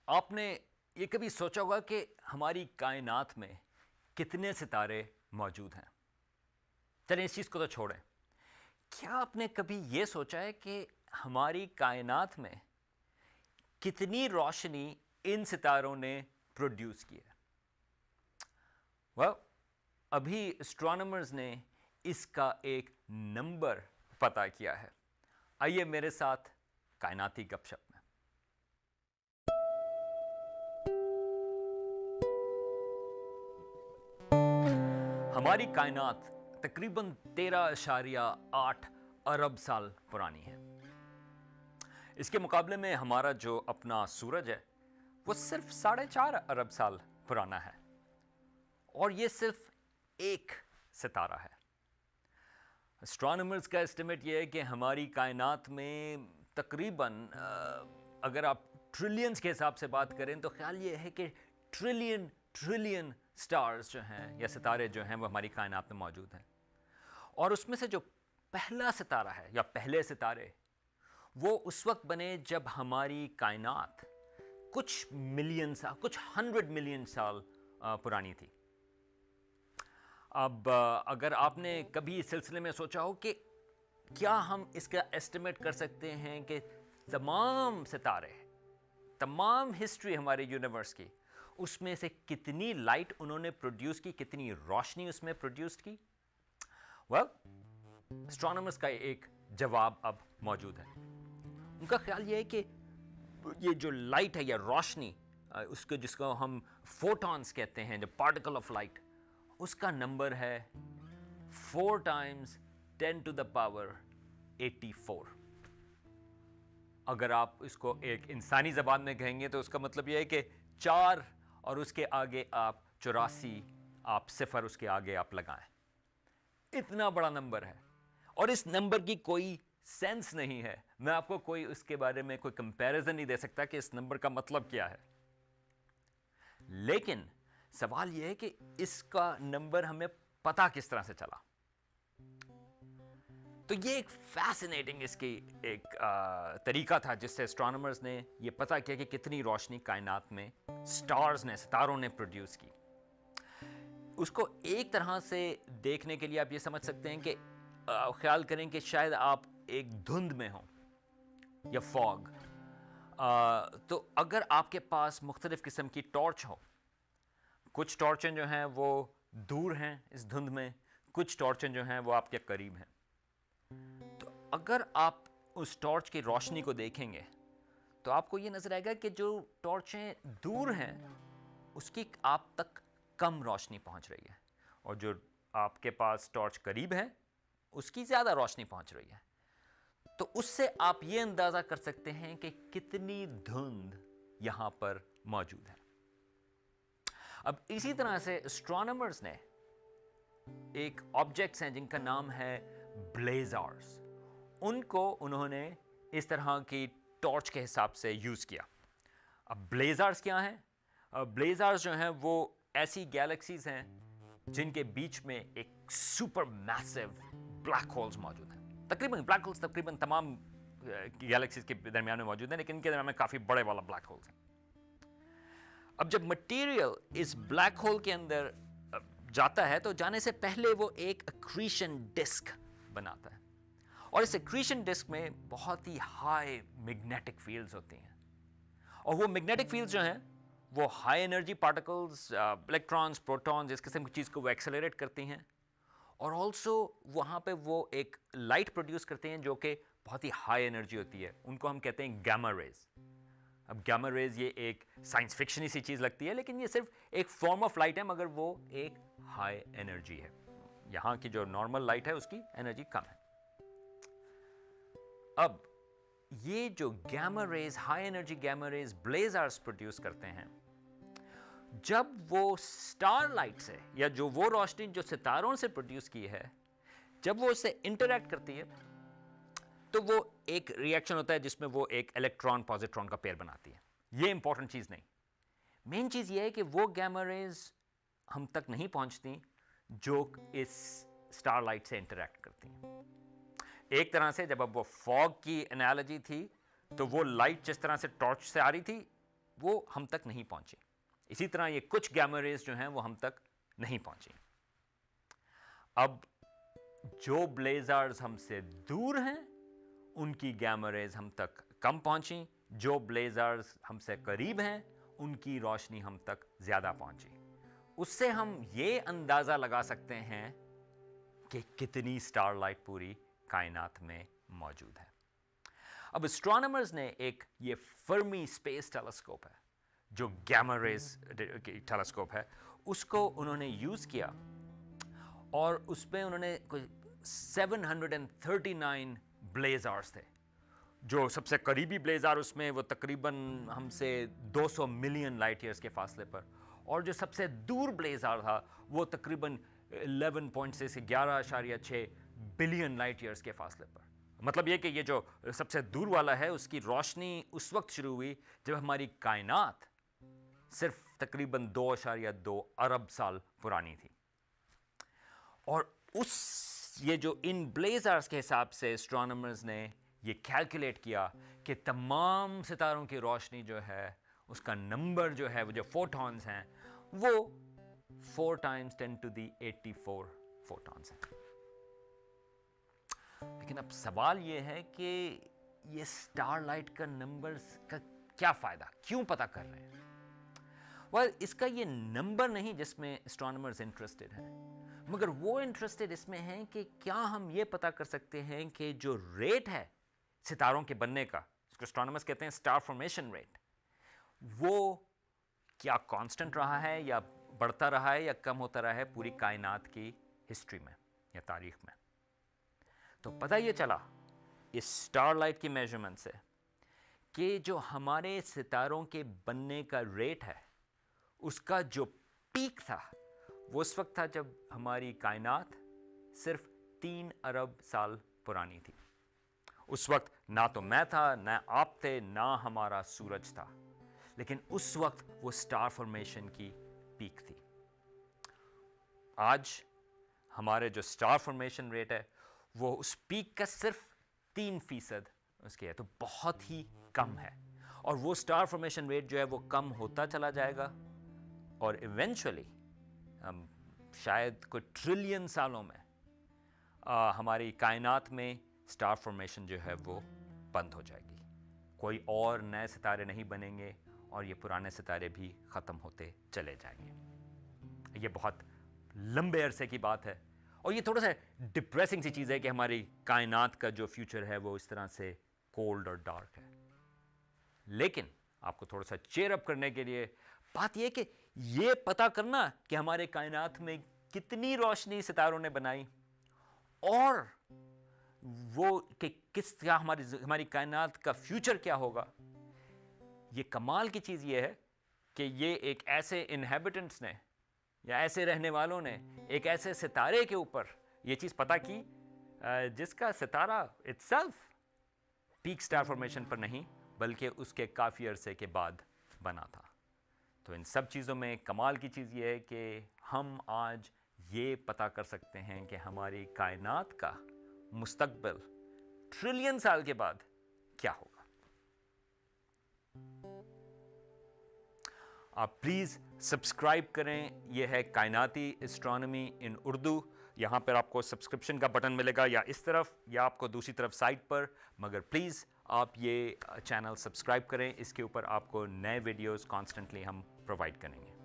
آپ نے یہ کبھی سوچا ہوگا کہ ہماری کائنات میں کتنے ستارے موجود ہیں؟ چلیں اس چیز کو تو چھوڑیں، کیا آپ نے کبھی یہ سوچا ہے کہ ہماری کائنات میں کتنی روشنی ان ستاروں نے پروڈیوس کی ہے؟ ابھی اسٹرانومرز نے اس کا ایک نمبر پتہ کیا ہے۔ آئیے میرے ساتھ کائناتی گپ شپ میں۔ ہماری کائنات تقریباً 13.8 ارب سال پرانی ہے۔ اس کے مقابلے میں ہمارا جو اپنا سورج ہے وہ صرف 4.5 ارب سال پرانا ہے، اور یہ صرف ایک ستارہ ہے۔ اسٹرانومرز کا اسٹیمیٹ یہ ہے کہ ہماری کائنات میں تقریباً اگر آپ ٹریلینز کے حساب سے بات کریں تو خیال یہ ہے کہ ٹریلین سٹارز جو ہیں یا ستارے جو ہیں وہ ہماری کائنات میں موجود ہیں، اور اس میں سے جو پہلا ستارہ ہے یا پہلے ستارے وہ اس وقت بنے جب ہماری کائنات کچھ ملین سال، کچھ 100 ملین سال پرانی تھی۔ اب اگر آپ نے کبھی اس سلسلے میں سوچا ہو کہ کیا ہم اس کا ایسٹیمیٹ کر سکتے ہیں کہ تمام ستارے، تمام ہسٹری ہمارے یونیورس کی، اس میں سے کتنی لائٹ انہوں نے پروڈیوس کی، کتنی روشنی اس میں پروڈیوس کی؟ اسٹرانومرز کا ایک جواب اب موجود ہے۔ ان کا خیال یہ ہے کہ یہ جو لائٹ ہے یا روشنی، اس کو جس کو ہم فوٹونز کہتے ہیں، جو پارٹیکل آف لائٹ، اس کا نمبر ہے 4 × 10⁻84۔ اگر آپ اس کو ایک انسانی زبان میں کہیں گے تو اس کا مطلب یہ ہے کہ 4 اور اس کے آگے آپ 84، آپ صفر اس کے آگے آپ لگائیں۔ اتنا بڑا نمبر ہے، اور اس نمبر کی کوئی سینس نہیں ہے۔ میں آپ کو کوئی اس کے بارے میں کوئی کمپیریزن نہیں دے سکتا کہ اس نمبر کا مطلب کیا ہے، لیکن سوال یہ ہے کہ اس کا نمبر ہمیں پتا کس طرح سے چلا؟ تو یہ ایک فیسینیٹنگ اس کی ایک طریقہ تھا جس سے اسٹرانومرز نے یہ پتا کیا کہ کتنی روشنی کائنات میں سٹارز نے، ستاروں نے پروڈیوس کی۔ اس کو ایک طرح سے دیکھنے کے لیے آپ یہ سمجھ سکتے ہیں کہ خیال کریں کہ شاید آپ ایک دھند میں ہوں یا فوگ، تو اگر آپ کے پاس مختلف قسم کی ٹارچ ہو، کچھ ٹارچیں جو ہیں وہ دور ہیں اس دھند میں، کچھ ٹارچیں جو ہیں وہ آپ کے قریب ہیں، تو اگر آپ اس ٹارچ کی روشنی کو دیکھیں گے تو آپ کو یہ نظر آئے گا کہ جو ٹارچیں دور ہیں اس کی آپ تک کم روشنی پہنچ رہی ہے، اور جو آپ کے پاس ٹارچ قریب ہے اس کی زیادہ روشنی پہنچ رہی ہے۔ تو اس سے آپ یہ اندازہ کر سکتے ہیں کہ کتنی دھند یہاں پر موجود ہے۔ اب اسی طرح سے اسٹرانومرز نے ایک آبجیکٹس ہیں جن کا نام ہے بلیزارز، ان کو انہوں نے اس طرح کی ٹارچ کے حساب سے یوز کیا۔ اب بلیزارز کیا ہیں؟ بلیزارز جو ہیں وہ ایسی گیلیکسیز ہیں جن کے بیچ میں ایک سپر میسو بلیک ہولز موجود ہیں۔ بلیک ہولز تقریباً تمام گیلیکسیز کے درمیان میں موجود ہیں، لیکن ان کے درمیان میں کافی بڑے والا بلیک ہولز ہیں۔ اب جب مٹیریل اس بلیک ہول کے اندر جاتا ہے تو جانے سے پہلے وہ ایک اکریشن ڈسک بناتا ہے، اور اس اکریشن ڈسک میں بہت ہی ہائی میگنیٹک فیلڈز ہوتی ہیں، اور وہ میگنیٹک فیلڈز جو ہیں وہ high energy particles, electrons, protons, اس قسم کی چیز کو وہ ایکسلریٹ کرتی ہیں، اور آلسو وہاں پہ وہ ایک لائٹ پروڈیوس کرتے ہیں جو کہ بہت ہی ہائی انرجی ہوتی ہے، ان کو ہم کہتے ہیں گیما ریز۔ اب گیما ریز یہ ایک سائنس فکشنی سی چیز لگتی ہے، لیکن یہ صرف ایک فارم آف لائٹ ہے، مگر وہ ایک ہائی انرجی ہے۔ یہاں کی جو نارمل لائٹ ہے اس کی انرجی کم ہے۔ اب یہ جو gamma rays, high energy gamma rays blazars produce کرتے ہیں، جب وہ سٹار لائٹ سے یا جو وہ روشنی جو ستاروں سے پروڈیوس کی ہے، جب وہ اس سے انٹریکٹ کرتی ہے تو وہ ایک ری ایکشن ہوتا ہے جس میں وہ ایک الیکٹران پازیٹران کا پیر بناتی ہے۔ یہ امپورٹنٹ چیز نہیں، مین چیز یہ ہے کہ وہ گیما ریز ہم تک نہیں پہنچتی جو اس سٹار لائٹ سے انٹریکٹ کرتی ہیں۔ ایک طرح سے جب اب وہ فوگ کی انالوجی تھی تو وہ لائٹ جس طرح سے ٹارچ سے آ رہی تھی وہ ہم تک نہیں پہنچی. اسی طرح یہ کچھ گیما ریز جو ہیں وہ ہم تک نہیں پہنچی. اب جو بلیزارز ہم سے دور ہیں ان کی گیما ریز ہم تک کم پہنچیں, جو بلیزارز ہم سے قریب ہیں ان کی روشنی ہم تک زیادہ پہنچی. اس سے ہم یہ اندازہ لگا سکتے ہیں کہ کتنی سٹار لائٹ پوری کائنات میں موجود ہے. اب اسٹرانومرز نے ایک یہ فرمی اسپیس ٹیلیسکوپ ہے جو گیما ریز ٹیلیسکوپ ہے, اس کو انہوں نے یوز کیا اور اس پہ انہوں نے کوئی 739 بلیزارز تھے. جو سب سے قریبی بلیزار اس میں وہ تقریباً ہم سے 200 ملین لائٹ ایئرس کے فاصلے پر, اور جو سب سے دور بلیزار تھا وہ تقریباً 11.6 بلین لائٹ ایئرس کے فاصلے پر. مطلب یہ کہ یہ جو سب سے دور والا ہے اس کی روشنی اس وقت شروع ہوئی جب ہماری کائنات صرف تقریباً 2.2 ارب سال پرانی تھی. اور یہ جو ان بلیزارز کے حساب سے اسٹرانومرز نے یہ کیلکولیٹ کیا کہ تمام ستاروں کی روشنی جو ہے اس کا نمبر جو ہے وہ جو فوٹونز ہیں وہ 4 × 10⁻84 فوٹونز ہیں. لیکن اب سوال یہ ہے کہ یہ سٹار لائٹ کا نمبرز کا کیا فائدہ, کیوں پتا کر رہے ہیں؟ اس کا یہ نمبر نہیں جس میں اسٹرانومرز انٹرسٹڈ ہیں, مگر وہ انٹرسٹڈ اس میں ہیں کہ کیا ہم یہ پتا کر سکتے ہیں کہ جو ریٹ ہے ستاروں کے بننے کا, اس کو اسٹرانومرز کہتے ہیں سٹار فارمیشن ریٹ, وہ کیا کانسٹنٹ رہا ہے یا بڑھتا رہا ہے یا کم ہوتا رہا ہے پوری کائنات کی ہسٹری میں یا تاریخ میں. تو پتہ یہ چلا اس سٹار لائٹ کی میجرمنٹ سے کہ جو ہمارے ستاروں کے بننے کا ریٹ ہے اس کا جو پیک تھا وہ اس وقت تھا جب ہماری کائنات صرف 3 ارب سال پرانی تھی. اس وقت نہ تو میں تھا, نہ آپ تھے, نہ ہمارا سورج تھا, لیکن اس وقت وہ سٹار فارمیشن کی پیک تھی. آج ہمارے جو سٹار فارمیشن ریٹ ہے وہ اس پیک کا صرف 3% اس کے ہے, تو بہت ہی کم ہے. اور وہ سٹار فارمیشن ریٹ جو ہے وہ کم ہوتا چلا جائے گا اور ایونچولی شاید کوئی ٹریلین سالوں میں ہماری کائنات میں سٹار فارمیشن جو ہے وہ بند ہو جائے گی. کوئی اور نئے ستارے نہیں بنیں گے اور یہ پرانے ستارے بھی ختم ہوتے چلے جائیں گے. یہ بہت لمبے عرصے کی بات ہے اور یہ تھوڑا سا ڈپریسنگ سی چیز ہے کہ ہماری کائنات کا جو فیوچر ہے وہ اس طرح سے کولڈ اور ڈارک ہے. لیکن آپ کو تھوڑا سا چیئر اپ کرنے کے لیے بات یہ کہ یہ پتا کرنا کہ ہمارے کائنات میں کتنی روشنی ستاروں نے بنائی اور وہ کہ کیا ہماری کائنات کا فیوچر کیا ہوگا, یہ کمال کی چیز یہ ہے کہ یہ ایک ایسے انہیبیٹنٹس نے یا ایسے رہنے والوں نے ایک ایسے ستارے کے اوپر یہ چیز پتا کی جس کا ستارہ itself پیک سٹار فارمیشن پر نہیں بلکہ اس کے کافی عرصے کے بعد بنا تھا. تو ان سب چیزوں میں کمال کی چیز یہ ہے کہ ہم آج یہ پتا کر سکتے ہیں کہ ہماری کائنات کا مستقبل ٹریلین سال کے بعد کیا ہوگا. آپ پلیز سبسکرائب کریں, یہ ہے کائناتی اسٹرانومی ان اردو. یہاں پر آپ کو سبسکرپشن کا بٹن ملے گا یا اس طرف یا آپ کو دوسری طرف سائٹ پر, مگر پلیز آپ یہ چینل سبسکرائب کریں, اس کے اوپر آپ کو نئے ویڈیوز کانسٹنٹلی ہم پرووائڈ کریں گے.